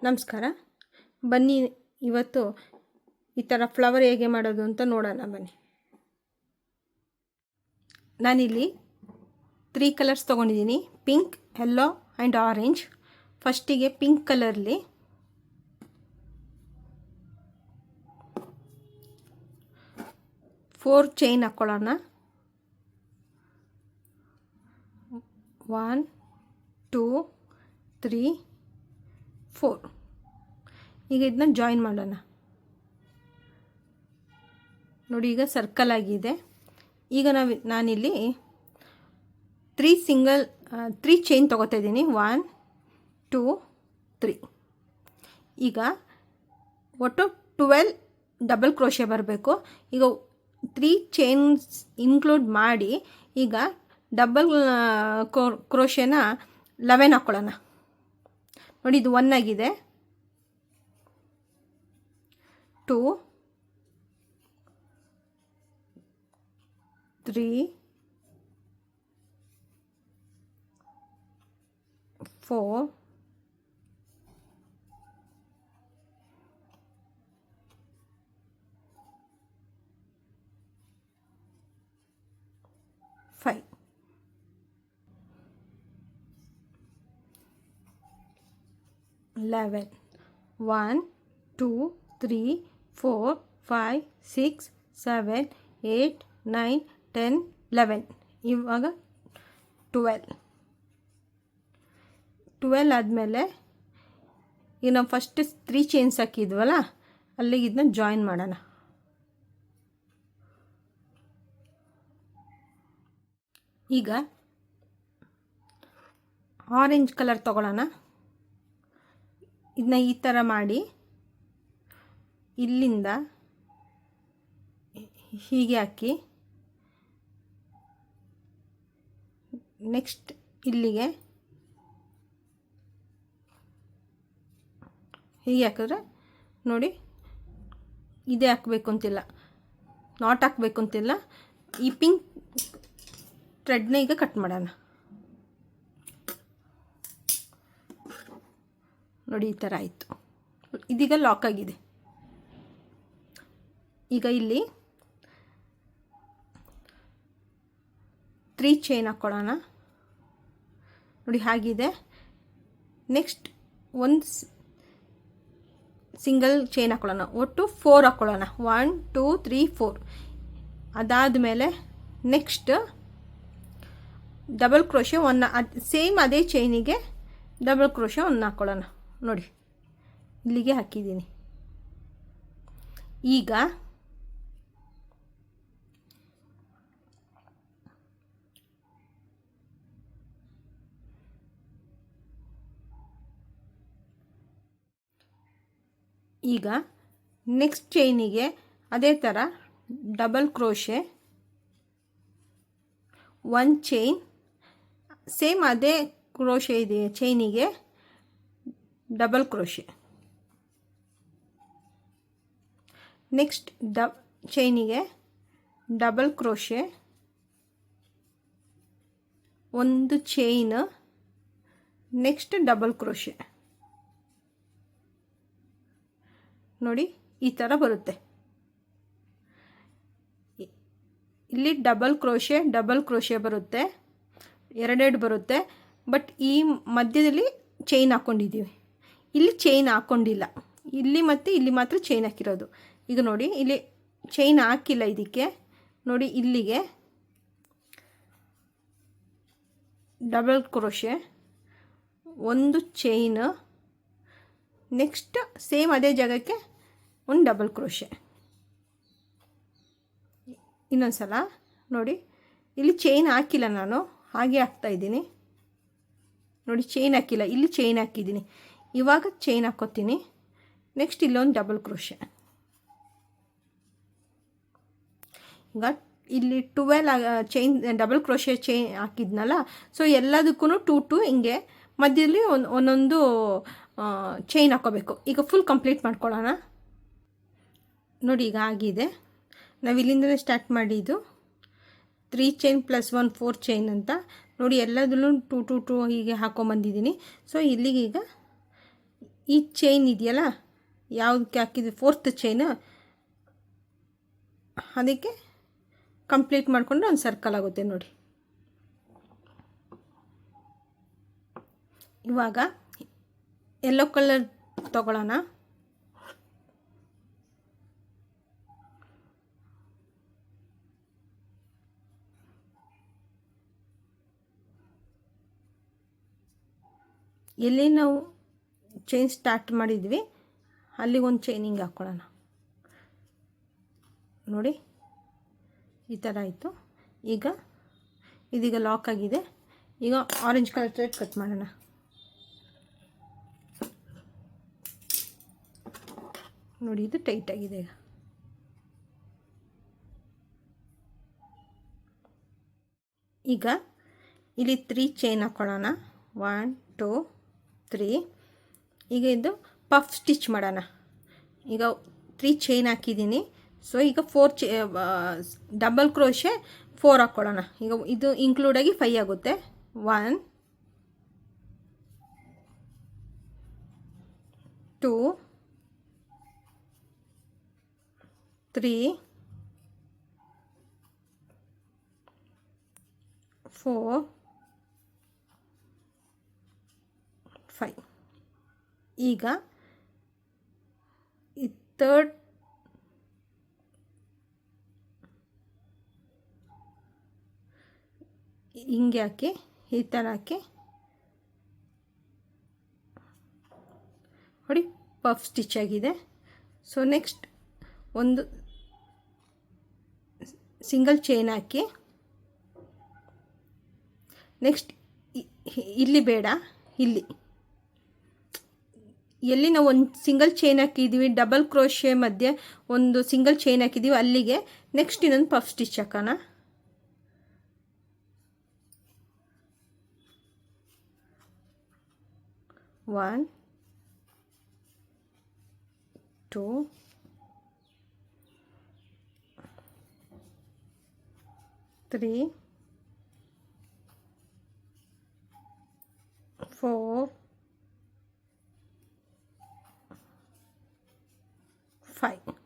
ನಮಸ್ಕಾರ. ಬನ್ನಿ ಇವತ್ತು ಈ ಥರ ಫ್ಲವರ್ ಹೇಗೆ ಮಾಡೋದು ಅಂತ ನೋಡೋಣ ಬನ್ನಿ. ನಾನಿಲ್ಲಿ 3 ಕಲರ್ಸ್ ತೊಗೊಂಡಿದ್ದೀನಿ, ಪಿಂಕ್, ಯೆಲ್ಲೋ ಆ್ಯಂಡ್ ಆರೆಂಜ್. ಫಸ್ಟಿಗೆ ಪಿಂಕ್ ಕಲರ್ಲಿ ಫೋರ್ ಚೈನ್ ಹಾಕ್ಕೊಳ್ಳೋಣ. 1 2 3 4. ಈಗ ಇದನ್ನ ಜಾಯಿನ್ ಮಾಡೋಣ. ನೋಡಿ, ಈಗ ಸರ್ಕಲ್ ಆಗಿದೆ. ಈಗ ನಾನಿಲ್ಲಿ 3 ಚೈನ್ ತೊಗೋತಾ ಇದ್ದೀನಿ. 1 2 3. ಈಗ ಒಟ್ಟು 12 ಡಬಲ್ ಕ್ರೋಶೆ ಬರಬೇಕು. ಈಗ 3 ಚೈನ್ಸ್ ಇನ್ಕ್ಲೂಡ್ ಮಾಡಿ ಈಗ ಡಬಲ್ ಕ್ರೋಶೆನ 11 ಹಾಕ್ಕೊಳ್ಳೋಣ. ನೋಡಿ, ಇದು 1 ಆಗಿದೆ. 2 3 4 5. 11. 1 2 3 4 5 6 7 8 9 10 11. ಇವಾಗ 12 ಆದಮೇಲೆ ಈಗ ನಾವು ಫಸ್ಟ್ 3 ಚೈನ್ಸ್ ಹಾಕಿದ್ವಲ್ಲ, ಅಲ್ಲಿಗೆ ಇದನ್ನ ಜಾಯಿನ್ ಮಾಡೋಣ. ಈಗ ಆರೆಂಜ್ ಕಲರ್ ತಗೊಳ್ಳೋಣ. ಇದನ್ನ ಈ ಥರ ಮಾಡಿ ಇಲ್ಲಿಂದ ಹೀಗೆ ಹಾಕಿ ನೆಕ್ಸ್ಟ್ ಇಲ್ಲಿಗೆ ಹೀಗೆ ಹಾಕಿದ್ರೆ ನೋಡಿ, ಇದೇ ಹಾಕಬೇಕು ಅಂತಿಲ್ಲ, ನಾಟ್ ಹಾಕಬೇಕು ಅಂತಿಲ್ಲ. ಈ ಪಿಂಕ್ ಥ್ರೆಡ್ನ ಈಗ ಕಟ್ ಮಾಡೋಣ. ನೋಡಿ, ಈ ಥರ ಆಯಿತು. ಇದೀಗ ಲಾಕ್ ಆಗಿದೆ. ಈಗ ಇಲ್ಲಿ 3 ಚೈನ್ ಹಾಕ್ಕೊಳ್ಳೋಣ. ನೋಡಿ, ಹಾಗಿದೆ. ನೆಕ್ಸ್ಟ್ ಒಂದು ಸಿಂಗಲ್ ಚೈನ್ ಹಾಕ್ಕೊಳ್ಳೋಣ. ಒಟ್ಟು 4 ಹಾಕ್ಕೊಳ್ಳೋಣ. 1 2 3 4. ಅದಾದಮೇಲೆ ನೆಕ್ಸ್ಟ್ ಡಬಲ್ ಕ್ರೋಶೆ 1 ಸೇಮ್ ಅದೇ ಚೈನಿಗೆ ಡಬಲ್ ಕ್ರೋಶೆ 1 ಹಾಕ್ಕೊಳ್ಳೋಣ. ನೋಡಿ, ಇಲ್ಲಿಗೆ ಹಾಕಿದ್ದೀನಿ. ಈಗ ನೆಕ್ಸ್ಟ್ ಚೈನಿಗೆ ಅದೇ ಥರ ಡಬಲ್ ಕ್ರೋಶೆ 1 ಚೈನ್, ಸೇಮ್ ಅದೇ ಕ್ರೋಶೆ ಇದೆ ಚೈನಿಗೆ ಡಬಲ್ ಕ್ರೋಶೆ. ನೆಕ್ಸ್ಟ್ ಚೈನಿಗೆ double crochet, 1 chain, next double crochet. ನೋಡಿ, ಈ ಥರ ಬರುತ್ತೆ. ಇಲ್ಲಿ ಡಬಲ್ ಕ್ರೋಶೆ ಬರುತ್ತೆ, 2 ಬರುತ್ತೆ. ಬಟ್ ಈ ಮಧ್ಯದಲ್ಲಿ ಚೈನ್ ಹಾಕ್ಕೊಂಡಿದ್ದೀವಿ, ಇಲ್ಲಿ ಚೈನ್ ಹಾಕ್ಕೊಂಡಿಲ್ಲ. ಇಲ್ಲಿ ಮತ್ತು ಇಲ್ಲಿ ಮಾತ್ರ ಚೈನ್ ಹಾಕಿರೋದು. ಈಗ ನೋಡಿ, ಇಲ್ಲಿ ಚೈನ್ ಹಾಕಿಲ್ಲ ಇದಕ್ಕೆ. ನೋಡಿ, ಇಲ್ಲಿಗೆ double crochet, 1 chain, next same ಅದೇ ಜಾಗಕ್ಕೆ 1 ಡಬಲ್ ಕ್ರೋಶೆ. ಇನ್ನೊಂದು ಸಲ ನೋಡಿ, ಇಲ್ಲಿ ಚೈನ್ ಹಾಕಿಲ್ಲ, ನಾನು ಹಾಗೆ ಹಾಕ್ತಾಯಿದ್ದೀನಿ. ನೋಡಿ, ಚೈನ್ ಹಾಕಿಲ್ಲ, ಇಲ್ಲಿ ಚೈನ್ ಹಾಕಿದ್ದೀನಿ. ಇವಾಗ ಚೈನ್ ಹಾಕ್ಕೋತೀನಿ. ನೆಕ್ಸ್ಟ್ ಇಲ್ಲೊಂದು ಡಬಲ್ ಕ್ರೋಶೆ. ಈಗ ಇಲ್ಲಿ 12 ಚೈನ್ ಡಬಲ್ ಕ್ರೋಶೆ ಚೈನ್ ಹಾಕಿದ್ನಲ್ಲ, ಸೊ ಎಲ್ಲದಕ್ಕೂ 2 2 ಹಿಂಗೆ ಮಧ್ಯದಲ್ಲಿ ಒಂದೊಂದು ಚೈನ್ ಹಾಕ್ಕೋಬೇಕು. ಈಗ ಫುಲ್ ಕಂಪ್ಲೀಟ್ ಮಾಡ್ಕೊಳ್ಳೋಣ. ನೋಡಿ, ಈಗ ಆಗಿದೆ. ನಾವು ಇಲ್ಲಿಂದಲೇ ಸ್ಟಾರ್ಟ್ ಮಾಡಿದ್ದು 3 ಚೈನ್ ಪ್ಲಸ್ 1 4 ಚೈನ್ ಅಂತ. ನೋಡಿ, ಎಲ್ಲದಲ್ಲೂ 2 2 2 ಹೀಗೆ ಹಾಕ್ಕೊಂಬಂದಿದ್ದೀನಿ. ಸೊ ಇಲ್ಲಿಗೆ ಈಗ ಈ ಚೈನ್ ಇದೆಯಲ್ಲ, ಯಾವುದಕ್ಕೆ ಹಾಕಿದ್ವಿ, 4th ಚೈನು, ಅದಕ್ಕೆ ಕಂಪ್ಲೀಟ್ ಮಾಡಿಕೊಂಡ್ರೆ ಒಂದು ಸರ್ಕಲ್ ಆಗುತ್ತೆ ನೋಡಿ. ಇವಾಗ ಯೆಲ್ಲೋ ಕಲರ್ ತಗೊಳ್ಳೋಣ. ಎಲ್ಲಿ ನಾವು ಚೈನ್ ಸ್ಟಾರ್ಟ್ ಮಾಡಿದ್ವಿ ಅಲ್ಲಿಗೊಂದು ಚೈನಿಂಗ್ ಹಾಕ್ಕೊಳ್ಳೋಣ ನೋಡಿ. ಈ ಥರ ಆಯಿತು. ಈಗ ಇದೀಗ ಲಾಕ್ ಆಗಿದೆ. ಈಗ ಆರೆಂಜ್ ಕಲರ್ ಥ್ರೆಡ್ ಕಟ್ ಮಾಡೋಣ. ನೋಡಿ, ಇದು ಟೈಟ್ ಆಗಿದೆ. ಈಗ ಇಲ್ಲಿ 3 ಚೈನ್ ಹಾಕ್ಕೊಳ್ಳೋಣ. 1 2 3. ಈಗ ಇದು ಪಫ್ ಸ್ಟಿಚ್ ಮಾಡೋಣ. ಈಗ 3 ಚೈನ್ ಹಾಕಿದ್ದೀನಿ. ಸೊ ಈಗ 4 ಡಬಲ್ ಕ್ರೋಶೆ 4 ಹಾಕ್ಕೊಳ್ಳೋಣ. ಈಗ ಇದು ಇನ್ಕ್ಲೂಡಾಗಿ 5 ಆಗುತ್ತೆ. 1 2 3 4 5. ಈಗ ಈ 3rd ಹಿಂಗೆ ಹಾಕಿ ಈ ಥರ ಹಾಕಿ ನೋಡಿ, ಪಫ್ ಸ್ಟಿಚ್ ಆಗಿದೆ. ಸೊ ನೆಕ್ಸ್ಟ್ ಒಂದು ಸಿಂಗಲ್ ಚೈನ್ ಹಾಕಿ, ನೆಕ್ಸ್ಟ್ ಇಲ್ಲಿ ಬೇಡ, ಇಲ್ಲಿ ಎಲ್ಲಿ ನಾವು ಒಂದು ಸಿಂಗಲ್ ಚೈನ್ ಹಾಕಿದ್ದೀವಿ, ಡಬಲ್ ಕ್ರೋಶೆ ಮಧ್ಯೆ ಒಂದು ಸಿಂಗಲ್ ಚೈನ್ ಹಾಕಿದ್ದೀವಿ, ಅಲ್ಲಿಗೆ ನೆಕ್ಸ್ಟ್ ಇನ್ನೊಂದು ಪಫ್ ಸ್ಟಿಚ್ ಹಾಕೋಣ. One, 2, 3, 4, 5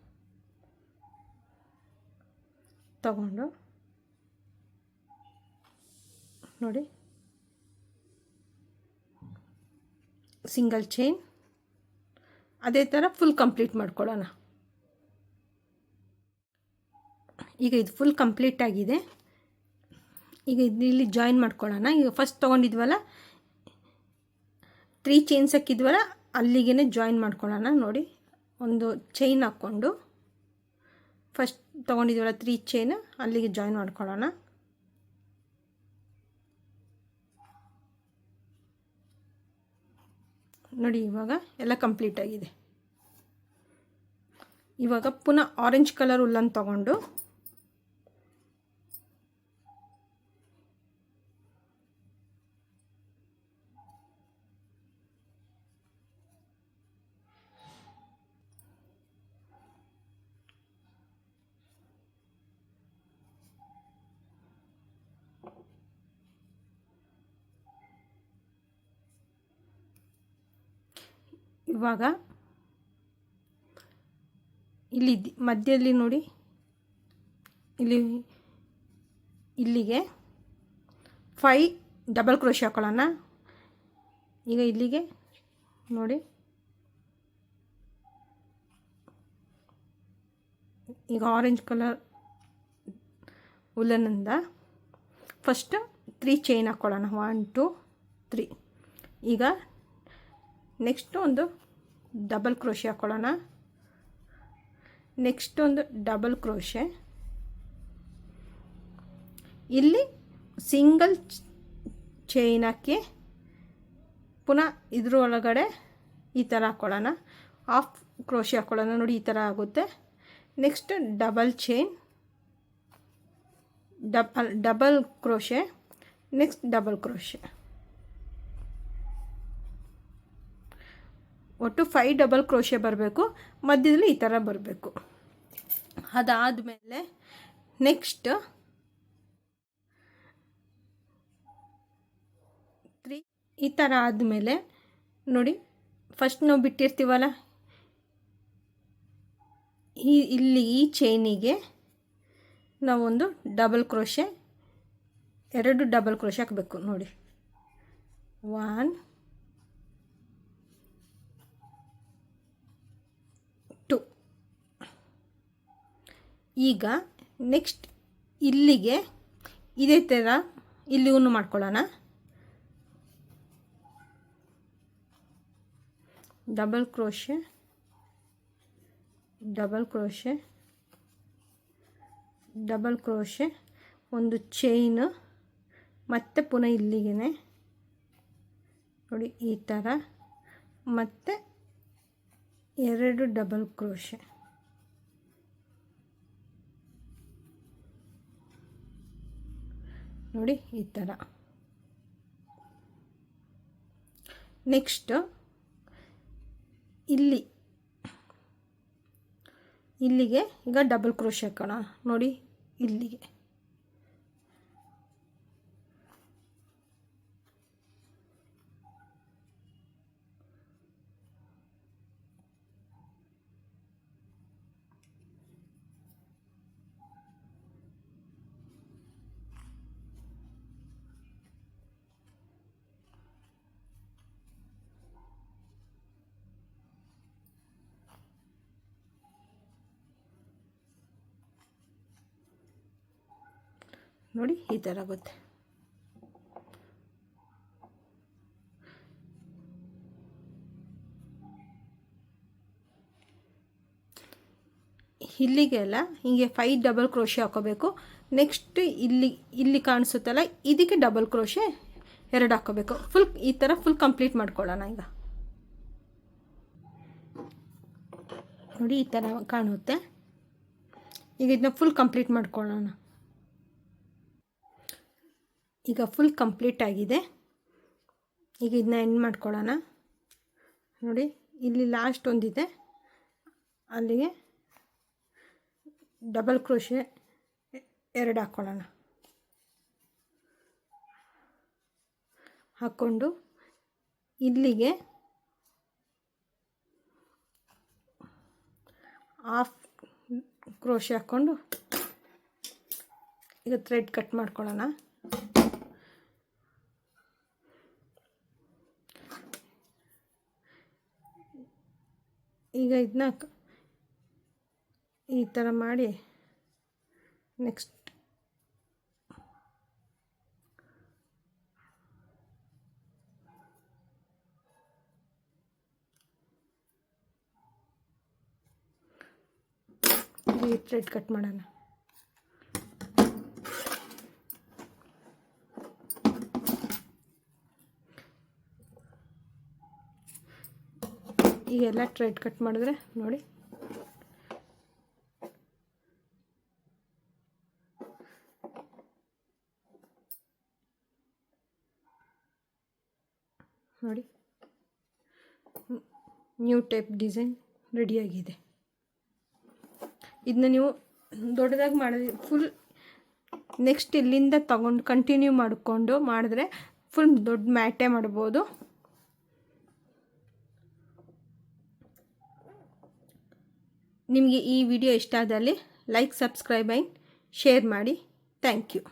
ತಗೊಂಡು ನೋಡಿ, ಸಿಂಗಲ್ ಚೈನ್ ಅದೇ ಥರ ಫುಲ್ ಕಂಪ್ಲೀಟ್ ಮಾಡ್ಕೊಳ್ಳೋಣ. ಈಗ ಇದು ಫುಲ್ ಕಂಪ್ಲೀಟ್ ಆಗಿದೆ. ಈಗ ಇಲ್ಲಿ ಜಾಯಿನ್ ಮಾಡ್ಕೊಳ್ಳೋಣ. ಈಗ ಫಸ್ಟ್ ತೊಗೊಂಡಿದ್ವಲ್ಲ 3 ಚೈನ್ಸ್ ಹಾಕಿದ್ವಲ್ಲ, ಅಲ್ಲಿಗೆ ಜಾಯಿನ್ ಮಾಡ್ಕೊಳ್ಳೋಣ. ನೋಡಿ, ಒಂದು ಚೈನ್ ಹಾಕ್ಕೊಂಡು ಫಸ್ಟ್ ತೊಗೊಂಡಿದ್ವಲ್ಲ 3 ಚೈನ್ ಅಲ್ಲಿಗೆ ಜಾಯಿನ್ ಮಾಡ್ಕೊಳ್ಳೋಣ. ನೋಡಿ, ಇವಾಗ ಎಲ್ಲ ಕಂಪ್ಲೀಟ್ ಆಗಿದೆ. ಇವಾಗ ಪುನಃ ಆರೆಂಜ್ ಕಲರ್ ಉಲ್ಲನ್ನು ತಗೊಂಡು ಇವಾಗ ಇಲ್ಲಿ ಮಧ್ಯದಲ್ಲಿ ನೋಡಿ, ಇಲ್ಲಿಗೆ 5 ಡಬಲ್ ಕ್ರೋಶೆ ಹಾಕೊಳ್ಳೋಣ. ಈಗ ಇಲ್ಲಿಗೆ ನೋಡಿ, ಈಗ ಆರೆಂಜ್ ಕಲರ್ ಉಲ್ಲನಿಂದ ಫಸ್ಟ್ 3 ಚೈನ್ ಹಾಕ್ಕೊಳ್ಳೋಣ. 1 2 3. ಈಗ ನೆಕ್ಸ್ಟ್ ಒಂದು ಡಬಲ್ ಕ್ರೋಶೆ ಹಾಕ್ಕೊಳ್ಳೋಣ. ನೆಕ್ಸ್ಟ್ ಒಂದು ಡಬಲ್ ಕ್ರೋಶೆ, ಇಲ್ಲಿ ಸಿಂಗಲ್ ಚೈನ್ ಹಾಕಿ ಪುನಃ ಇದ್ರ ಒಳಗಡೆ ಈ ಥರ ಹಾಕ್ಕೊಳ್ಳೋಣ. ಹಾಫ್ ಕ್ರೋಶೆ ಹಾಕ್ಕೊಳ್ಳೋಣ. ನೋಡಿ, ಈ ಥರ ಆಗುತ್ತೆ. Next double chain, double crochet, next double crochet. ಒಟ್ಟು 5 ಡಬಲ್ ಕ್ರೋಶೆ ಬರಬೇಕು. ಮಧ್ಯದಲ್ಲಿ ಈ ಥರ ಬರಬೇಕು. ಅದಾದಮೇಲೆ ನೆಕ್ಸ್ಟ್ 3 ಈ ಥರ ಆದಮೇಲೆ ನೋಡಿ, ಫಸ್ಟ್ ನಾವು ಬಿಟ್ಟಿರ್ತೀವಲ್ಲ, ಇಲ್ಲಿ ಈ ಚೈನಿಗೆ ನಾವೊಂದು ಡಬಲ್ ಕ್ರೋಶೆ, 2 ಡಬಲ್ ಕ್ರೋಶೆ ಹಾಕಬೇಕು ನೋಡಿ. 1 2. ಈಗ ನೆಕ್ಸ್ಟ್ ಇಲ್ಲಿಗೆ ಇದೇ ಥರ ಇಲ್ಲಿಗೂ ಮಾಡ್ಕೊಳ್ಳೋಣ. Double crochet, double crochet, double crochet, ಒಂದು ಚೈನ್, ಮತ್ತು ಪುನಃ ಇಲ್ಲಿಗೆ ನೋಡಿ ಈ ಥರ, ಮತ್ತು 2 ಡಬಲ್ ಕ್ರೋಶೆ. ನೋಡಿ ಈ ಥರ. ನೆಕ್ಸ್ಟ್ ಇಲ್ಲಿಗೆ ಈಗ ಡಬಲ್ ಕ್ರೋಶೆ ಹಾಕೋಣ ನೋಡಿ. ಇಲ್ಲಿಗೆ ನೋಡಿ ಈ ಥರ ಆಗುತ್ತೆ. ಇಲ್ಲಿಗೆಲ್ಲ ಹೀಗೆ 5 ಡಬಲ್ ಕ್ರೋಶೆ ಹಾಕೋಬೇಕು. ನೆಕ್ಸ್ಟ್ ಇಲ್ಲಿ ಕಾಣಿಸುತ್ತಲ್ಲ, ಇದಕ್ಕೆ ಡಬಲ್ ಕ್ರೋಶೆ 2 ಹಾಕೋಬೇಕು. ಈ ಥರ ಫುಲ್ ಕಂಪ್ಲೀಟ್ ಮಾಡ್ಕೊಳ್ಳೋಣ. ಈಗ ನೋಡಿ ಈ ಥರ ಕಾಣುತ್ತೆ. ಈಗ ಇದನ್ನ ಫುಲ್ ಕಂಪ್ಲೀಟ್ ಮಾಡ್ಕೊಳ್ಳೋಣ. ಈಗ ಫುಲ್ ಕಂಪ್ಲೀಟ್ ಆಗಿದೆ. ಈಗ ಇದನ್ನ ಎಂಡ್ ಮಾಡ್ಕೊಳ್ಳೋಣ. ನೋಡಿ ಇಲ್ಲಿ ಲಾಸ್ಟ್ ಒಂದಿದೆ, ಅಲ್ಲಿಗೆ ಡಬಲ್ ಕ್ರೋಶೆ 2 ಹಾಕ್ಕೊಳ್ಳೋಣ. ಹಾಕ್ಕೊಂಡು ಇಲ್ಲಿಗೆ ಹಾಫ್ ಕ್ರೋಶೆ ಹಾಕ್ಕೊಂಡು ಈಗ ಥ್ರೆಡ್ ಕಟ್ ಮಾಡ್ಕೊಳ್ಳೋಣ. ಈಗ ಇದನ್ನ ಈ ಥರ ಮಾಡಿ ನೆಕ್ಸ್ಟ್ ಈ ಥ್ರೆಡ್ ಕಟ್ ಮಾಡೋಣ. ಈಗೆಲ್ಲ ಥ್ರೆಡ್ ಕಟ್ ಮಾಡಿದ್ರೆ ನೋಡಿ ನೋಡಿ ನ್ಯೂ ಟೈಪ್ ಡಿಸೈನ್ ರೆಡಿಯಾಗಿದೆ. ಇದನ್ನ ನೀವು ದೊಡ್ಡದಾಗಿ ಮಾಡಿದ್ರೆ ಫುಲ್ ನೆಕ್ಸ್ಟ್ ಇಲ್ಲಿಂದ ತಗೊಂಡು ಕಂಟಿನ್ಯೂ ಮಾಡಿದ್ರೆ ಫುಲ್ ದೊಡ್ಡ ಮ್ಯಾಟೇ ಮಾಡ್ಬೋದು. ನಿಮಗೆ ಈ ವಿಡಿಯೋ ಇಷ್ಟ ಆದಲ್ಲಿ ಲೈಕ್, ಸಬ್ಸ್ಕ್ರೈಬ್ ಆ್ಯಂಡ್ ಶೇರ್ ಮಾಡಿ. Thank you.